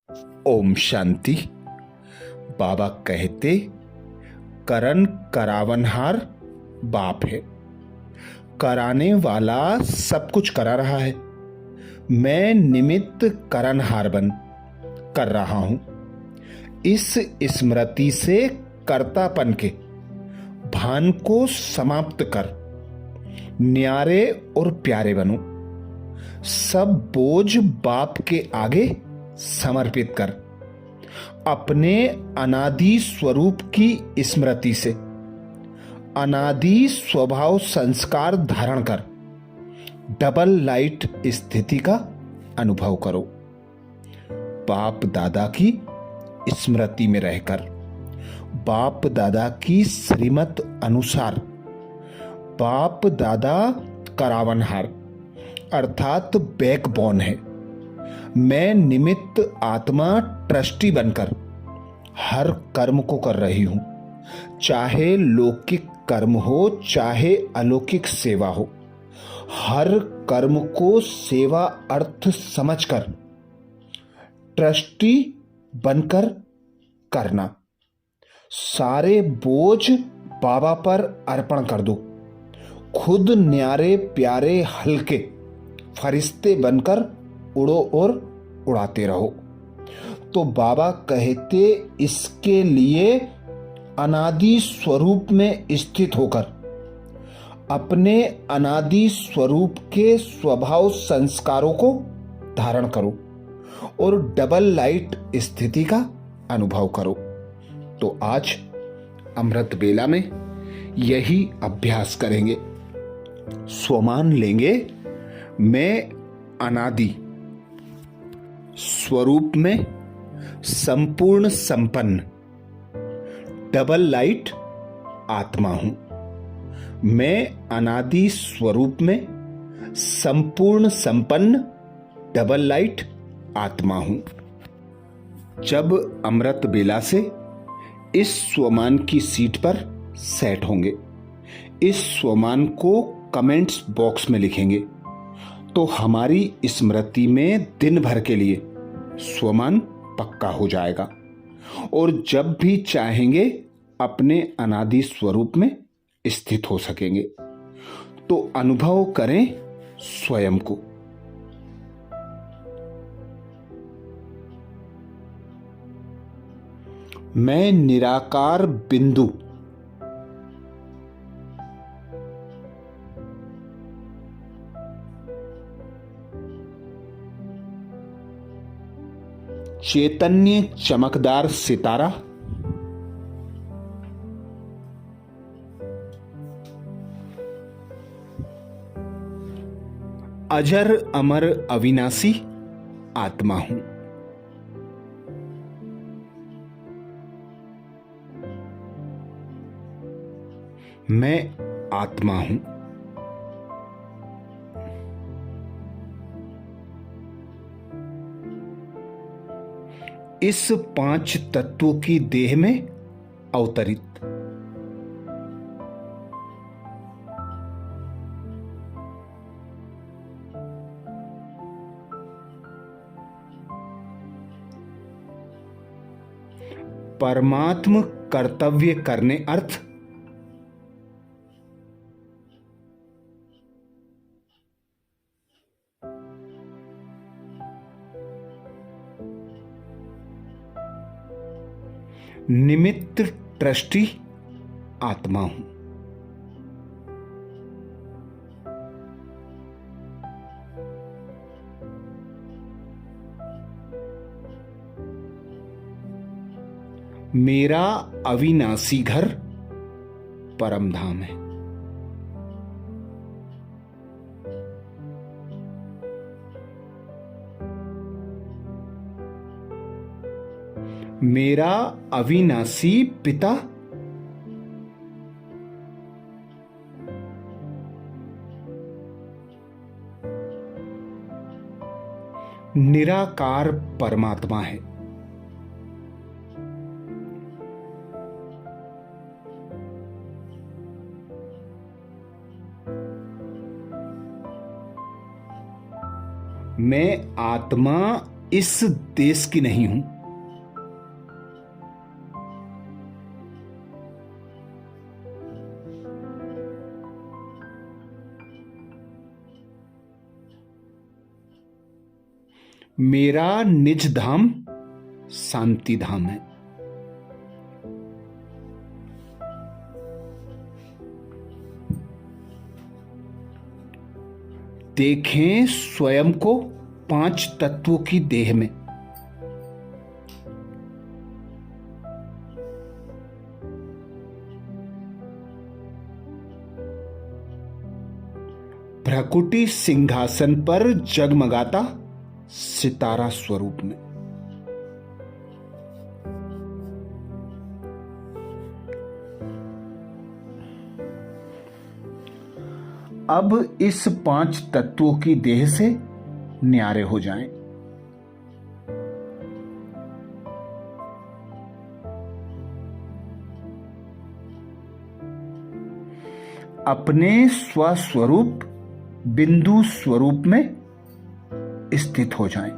ओम शांति। बाबा कहते, करन करावनहार बाप है। कराने वाला सब कुछ करा रहा है, मैं निमित्त करनहार बन कर रहा हूं। इस स्मृति से कर्तापन के भान को समाप्त कर न्यारे और प्यारे बनो। सब बोझ बाप के आगे समर्पित कर अपने अनादि स्वरूप की स्मृति से अनादि स्वभाव संस्कार धारण कर डबल लाइट स्थिति का अनुभव करो। बाप दादा की स्मृति में रहकर बाप दादा की श्रीमत अनुसार बाप दादा करावनहार अर्थात बैकबोन है। मैं निमित्त आत्मा ट्रस्टी बनकर हर कर्म को कर रही हूं, चाहे लौकिक कर्म हो चाहे अलौकिक सेवा हो। हर कर्म को सेवा अर्थ समझकर ट्रस्टी बनकर करना। सारे बोझ बाबा पर अर्पण कर दो। खुद न्यारे प्यारे हल्के फरिश्ते बनकर उड़ो और उड़ाते रहो। तो बाबा कहते, इसके लिए अनादि स्वरूप में स्थित होकर अपने अनादि स्वरूप के स्वभाव संस्कारों को धारण करो और डबल लाइट स्थिति का अनुभव करो। तो आज अमृत बेला में यही अभ्यास करेंगे। स्वमान लेंगे, मैं अनादि स्वरूप में संपूर्ण संपन्न डबल लाइट आत्मा हूं। मैं अनादि स्वरूप में संपूर्ण संपन्न डबल लाइट आत्मा हूं। जब अमृत बेला से इस स्वमान की सीट पर सेट होंगे, इस स्वमान को कमेंट्स बॉक्स में लिखेंगे, तो हमारी स्मृति में दिन भर के लिए स्वमान पक्का हो जाएगा और जब भी चाहेंगे अपने अनादि स्वरूप में स्थित हो सकेंगे। तो अनुभव करें स्वयं को। मैं निराकार बिंदु चैतन्य चमकदार सितारा अजर अमर अविनाशी आत्मा हूं। मैं आत्मा हूं। इस पांच तत्वों की देह में अवतरित परमात्म कर्तव्य करने अर्थ निमित्त ट्रस्टी आत्मा हूं। मेरा अविनाशी घर परम धाम है। मेरा अविनाशी पिता निराकार परमात्मा है। मैं आत्मा इस देश की नहीं हूं। मेरा निज धाम शांति धाम है। देखें स्वयं को 5 तत्वों की देह में। भ्रकुटी सिंहासन पर जगमगाता सितारा स्वरूप में। अब इस 5 तत्वों की देह से न्यारे हो जाएं। अपने स्वस्वरूप बिंदु स्वरूप में स्थित हो जाएं।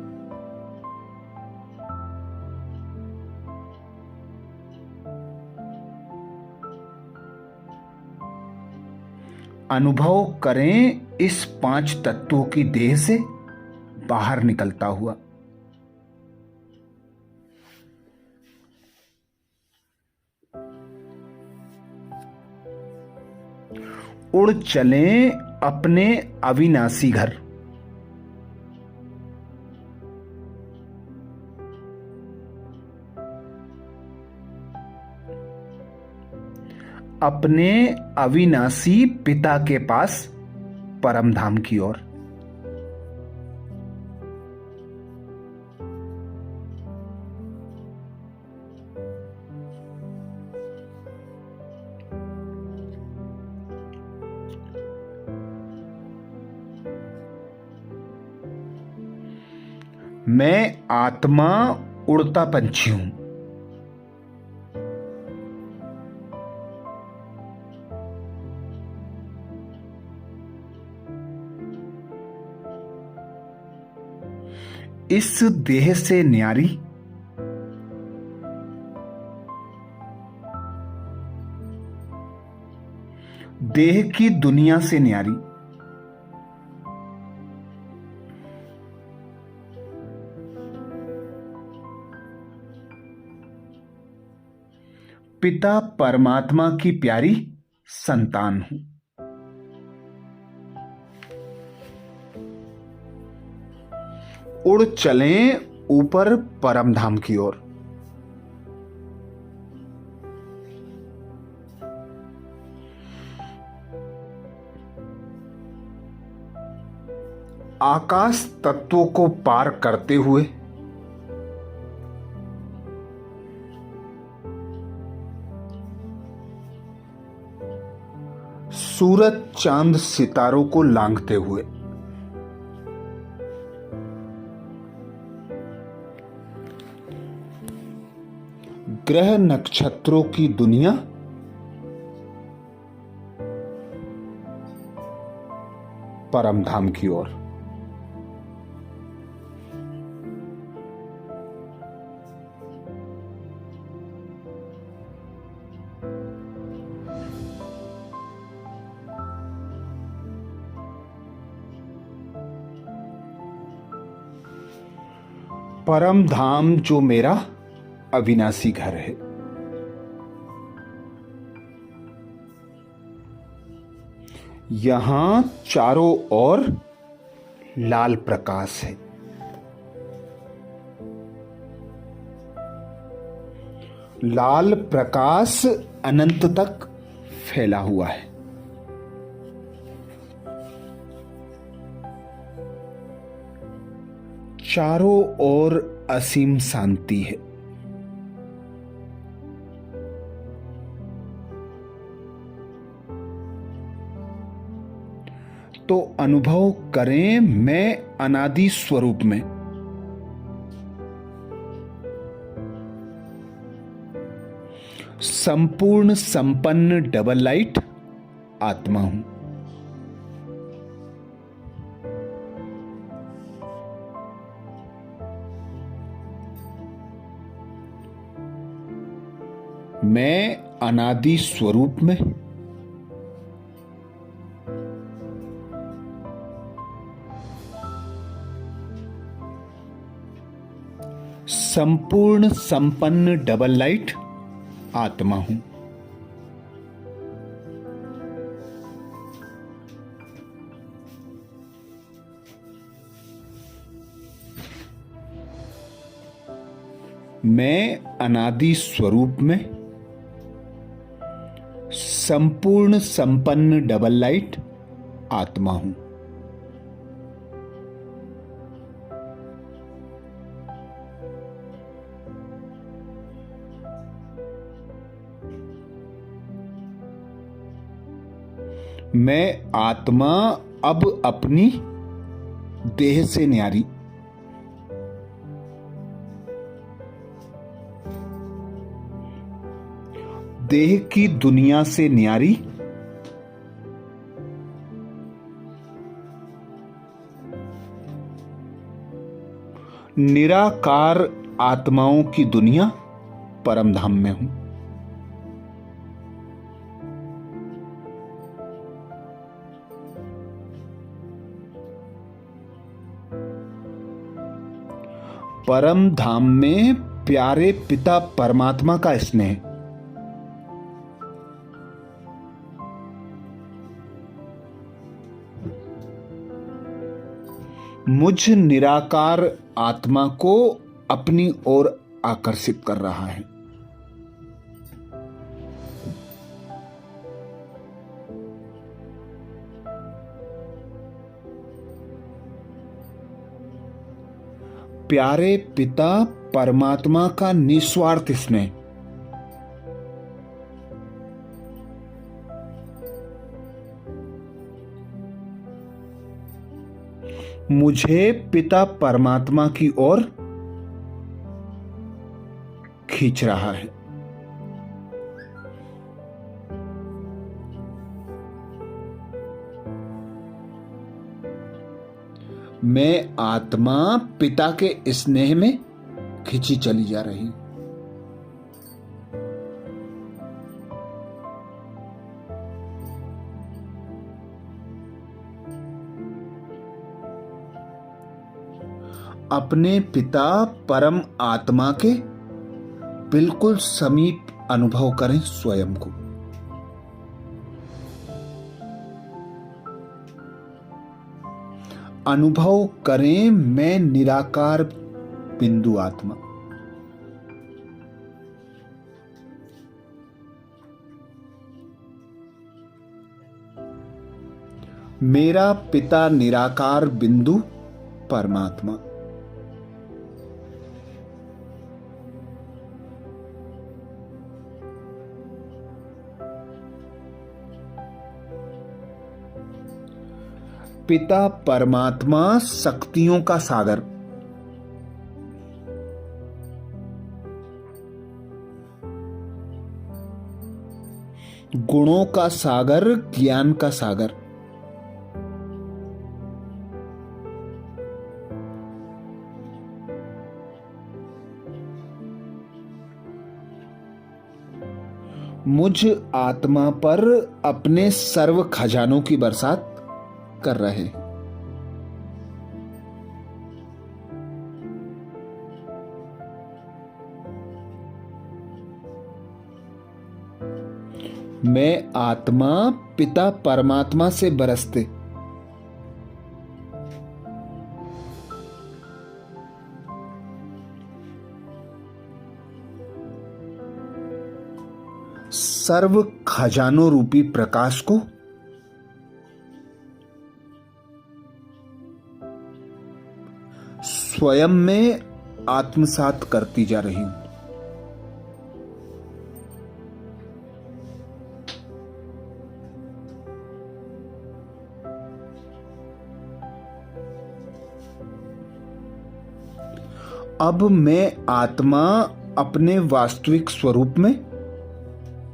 अनुभव करें इस 5 तत्वों की देह से बाहर निकलता हुआ। उड़ चलें अपने अविनाशी घर। अपने अविनाशी पिता के पास परम धाम की ओर। मैं आत्मा उड़ता पंछी हूं। इस देह से न्यारी देह की दुनिया से न्यारी पिता परमात्मा की प्यारी संतान हूं। उड़ चलें ऊपर परम धाम की ओर। आकाश तत्वों को पार करते हुए सूरज चांद सितारों को लांघते हुए ग्रह नक्षत्रों की दुनिया परम धाम की ओर। परम धाम जो मेरा अविनाशी घर है। यहां चारों ओर लाल प्रकाश है। लाल प्रकाश अनंत तक फैला हुआ है। चारों ओर असीम शांति है। तो अनुभव करें मैं अनादि स्वरूप में संपूर्ण संपन्न डबल लाइट आत्मा हूं। मैं अनादि स्वरूप में संपूर्ण संपन्न डबल लाइट आत्मा हूं। मैं अनादि स्वरूप में संपूर्ण संपन्न डबल लाइट आत्मा हूं। मैं आत्मा अब अपनी देह से न्यारी देह की दुनिया से न्यारी निराकार आत्माओं की दुनिया परम धाम में हूं। परम धाम में प्यारे पिता परमात्मा का स्नेह मुझ निराकार आत्मा को अपनी ओर आकर्षित कर रहा है। प्यारे पिता परमात्मा का निस्वार्थ स्नेह मुझे पिता परमात्मा की ओर खींच रहा है। मैं आत्मा पिता के स्नेह में खिंची चली जा रही। अपने पिता परम आत्मा के बिल्कुल समीप अनुभव करें स्वयं को। अनुभव करें मैं निराकार बिंदु आत्मा। मेरा पिता निराकार बिंदु परमात्मा। पिता परमात्मा शक्तियों का सागर गुणों का सागर ज्ञान का सागर मुझ आत्मा पर अपने सर्व खजानों की बरसात कर रहे। मैं आत्मा पिता परमात्मा से बरसते सर्व खजानों रूपी प्रकाश को स्वयं में आत्मसात करती जा रही हूं। अब मैं आत्मा अपने वास्तविक स्वरूप में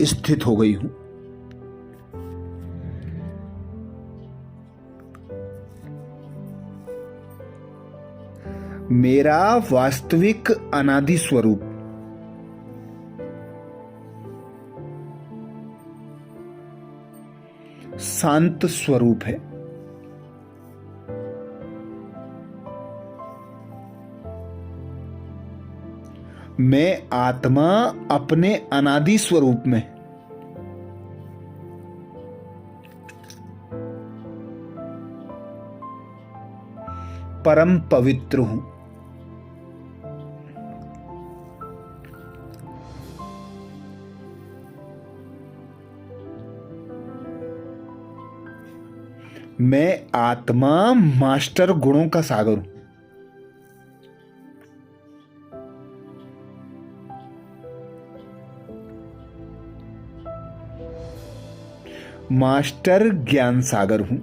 स्थित हो गई हूं। मेरा वास्तविक अनादि स्वरूप शांत स्वरूप है। मैं आत्मा अपने अनादि स्वरूप में परम पवित्र हूं। मैं आत्मा मास्टर गुणों का सागर हूं। मास्टर ज्ञान सागर हूं।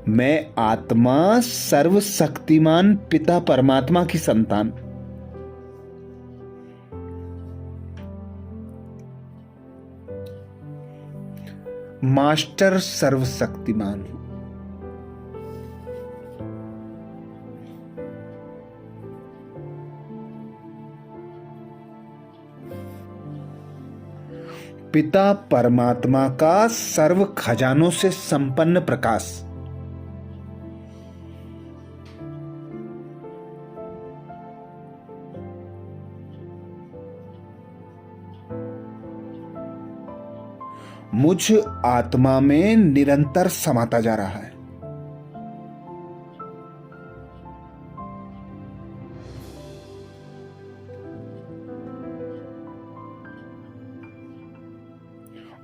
मैं आत्मा सर्वशक्तिमान पिता परमात्मा की संतान। मास्टर सर्वशक्तिमान हूं। पिता परमात्मा का सर्व खजानों से संपन्न प्रकाश। मुझ आत्मा में निरंतर समाता जा रहा है।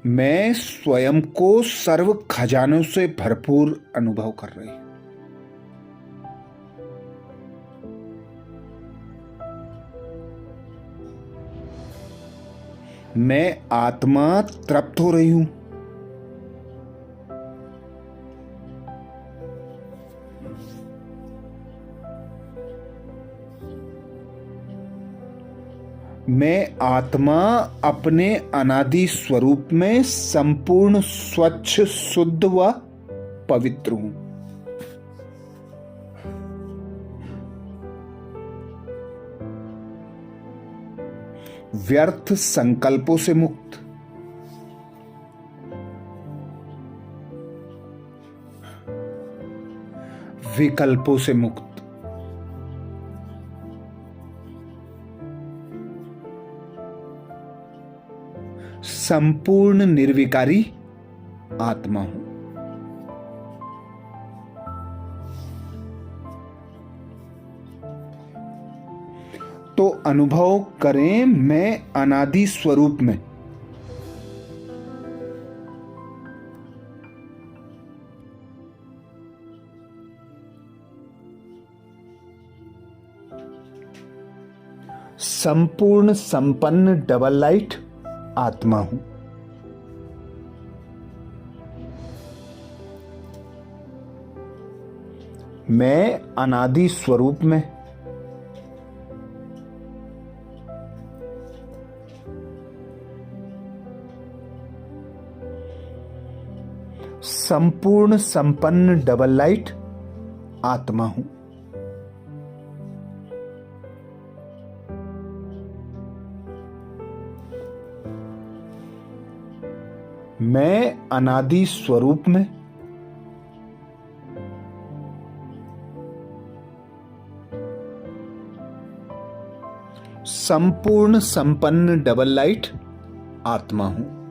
मैं स्वयं को सर्व खजानों से भरपूर अनुभव कर रही हूं। मैं आत्मा तृप्त हो रही हूं। मैं आत्मा अपने अनादि स्वरूप में संपूर्ण स्वच्छ, शुद्ध व पवित्र हूं। व्यर्थ संकल्पों से मुक्त। विकल्पों से मुक्त। संपूर्ण निर्विकारी आत्मा हूं। तो अनुभव करें, मैं अनादि स्वरूप में संपूर्ण संपन्न डबल लाइट आत्मा हूं। मैं अनादि स्वरूप में संपूर्ण संपन्न डबल लाइट आत्मा हूं। मैं अनादि स्वरूप में संपूर्ण संपन्न डबल लाइट आत्मा हूं।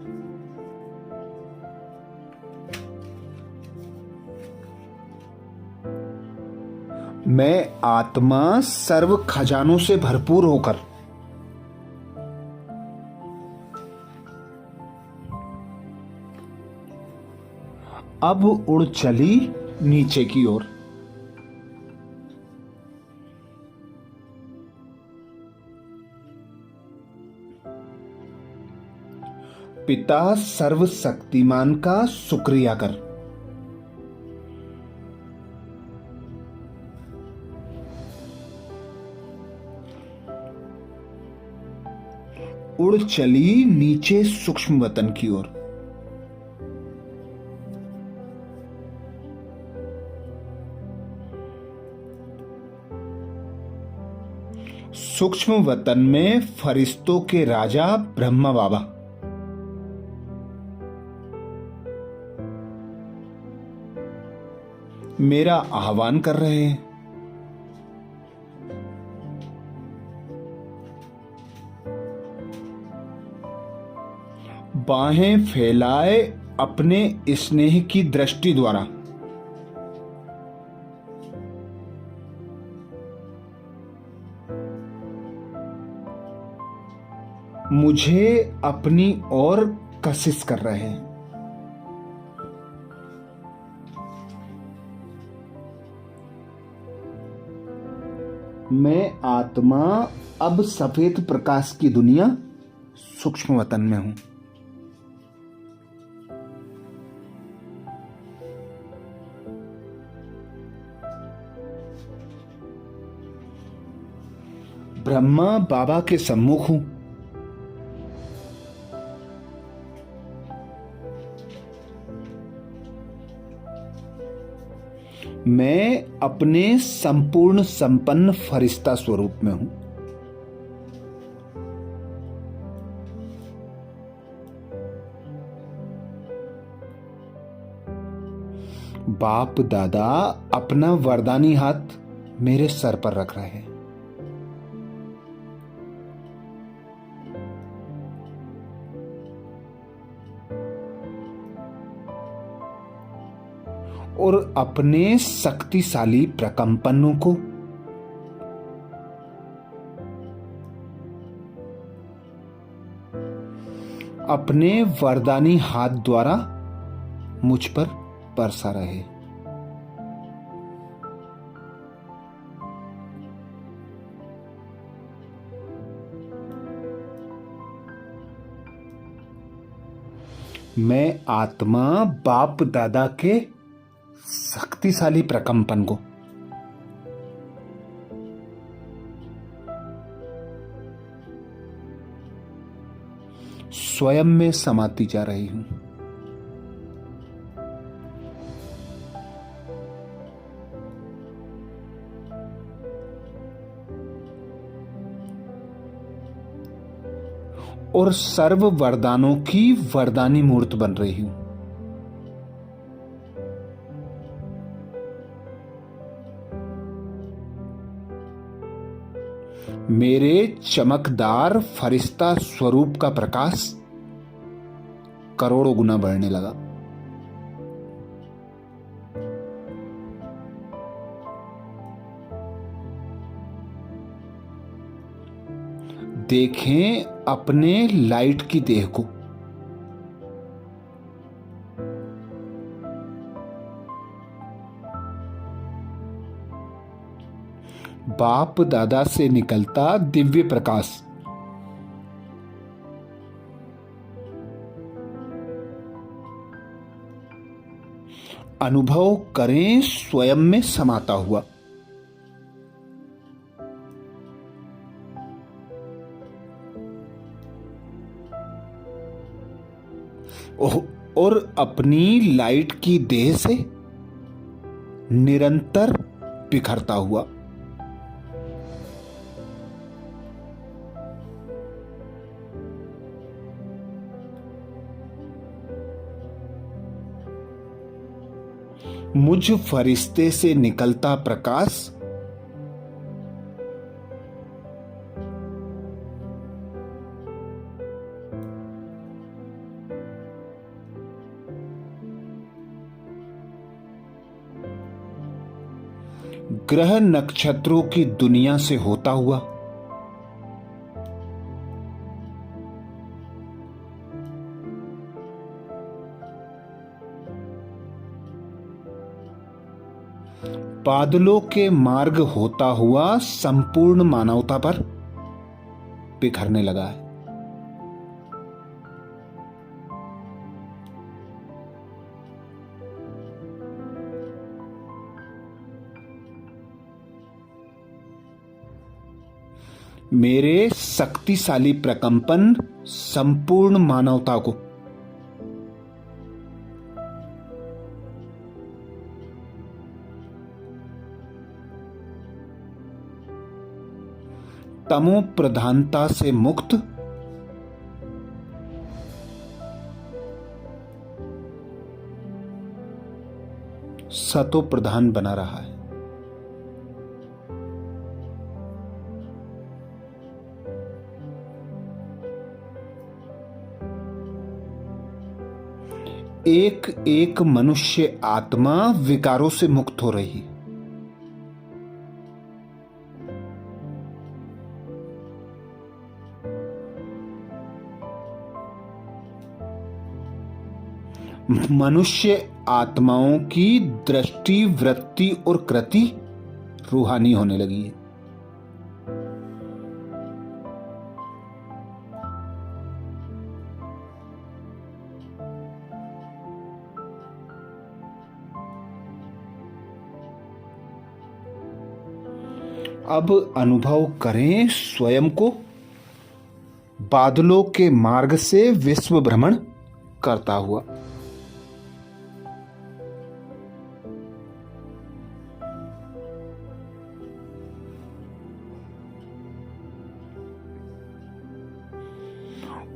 मैं आत्मा सर्व खजानों से भरपूर होकर अब उड़ चली नीचे की ओर। पिता सर्वशक्तिमान का शुक्रिया कर। उड़ चली नीचे सूक्ष्म वतन की ओर। सूक्ष्म वतन में फरिश्तों के राजा ब्रह्मा बाबा, मेरा आह्वान कर रहे हैं। बाहें फैलाए अपने स्नेह की दृष्टि द्वारा मुझे अपनी ओर कशिश कर रहे हैं। मैं आत्मा अब सफेद प्रकाश की दुनिया सूक्ष्म वतन में हूं। ब्रह्मा बाबा के सम्मुख हूं। मैं अपने संपूर्ण संपन्न फरिश्ता स्वरूप में हूं। बाप दादा अपना वरदानी हाथ मेरे सर पर रख रहे हैं। और अपने शक्तिशाली प्रकंपनों को अपने वरदानी हाथ द्वारा मुझ पर बरसा रहे। मैं आत्मा बाप दादा के शक्तिशाली प्रकंपन को स्वयं में समाती जा रही हूं। और सर्व वरदानों की वरदानी मूर्त बन रही हूं। मेरे चमकदार फरिश्ता स्वरूप का प्रकाश करोड़ों गुना बढ़ने लगा। देखें अपने लाइट की देह को। बाप दादा से निकलता दिव्य प्रकाश अनुभव करें स्वयं में समाता हुआ। और अपनी लाइट की देह से निरंतर बिखरता हुआ। मुझ फरिश्ते से निकलता प्रकाश ग्रह नक्षत्रों की दुनिया से होता हुआ बादलों के मार्ग होता हुआ संपूर्ण मानवता पर बिखरने लगा है। मेरे शक्तिशाली प्रकंपन संपूर्ण मानवता को तमो प्रधानता से मुक्त, सतो प्रधान बना रहा है। एक एक मनुष्य आत्मा विकारों से मुक्त हो रही है। मनुष्य आत्माओं की दृष्टि, वृत्ति और कृति रूहानी होने लगी है। अब अनुभव करें स्वयं को बादलों के मार्ग से विश्व भ्रमण करता हुआ।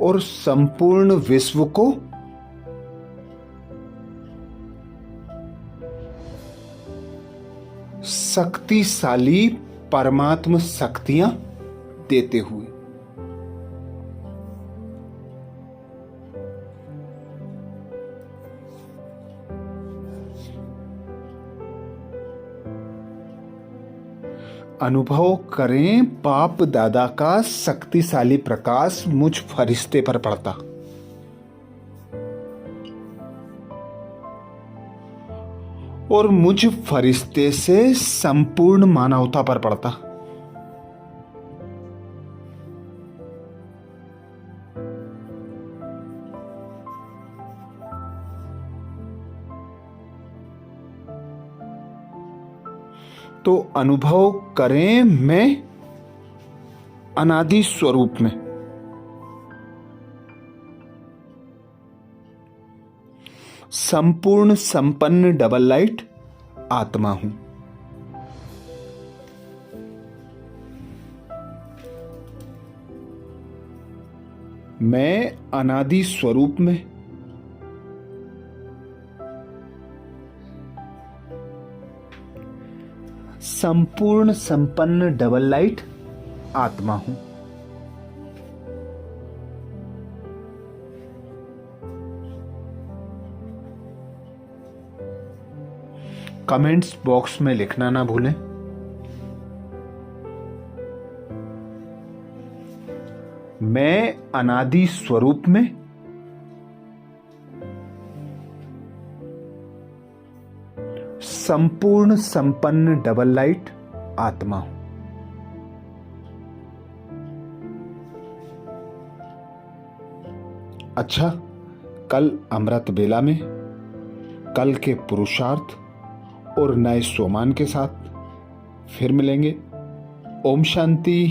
और संपूर्ण विश्व को शक्तिशाली परमात्म शक्तियां देते हुए। अनुभव करें बाप दादा का शक्तिशाली प्रकाश मुझ फरिश्ते पर पड़ता और मुझ फरिश्ते से संपूर्ण मानवता पर पड़ता। तो अनुभव करें मैं अनादि स्वरूप में संपूर्ण संपन्न डबल लाइट आत्मा हूं। मैं अनादि स्वरूप में संपूर्ण संपन्न डबल लाइट आत्मा हूं। कमेंट्स बॉक्स में लिखना ना भूलें। मैं अनादि स्वरूप में संपूर्ण संपन्न डबल लाइट आत्मा हूं। अच्छा, कल अमृत बेला में कल के पुरुषार्थ और नए सोमान के साथ फिर मिलेंगे। ओम शांति।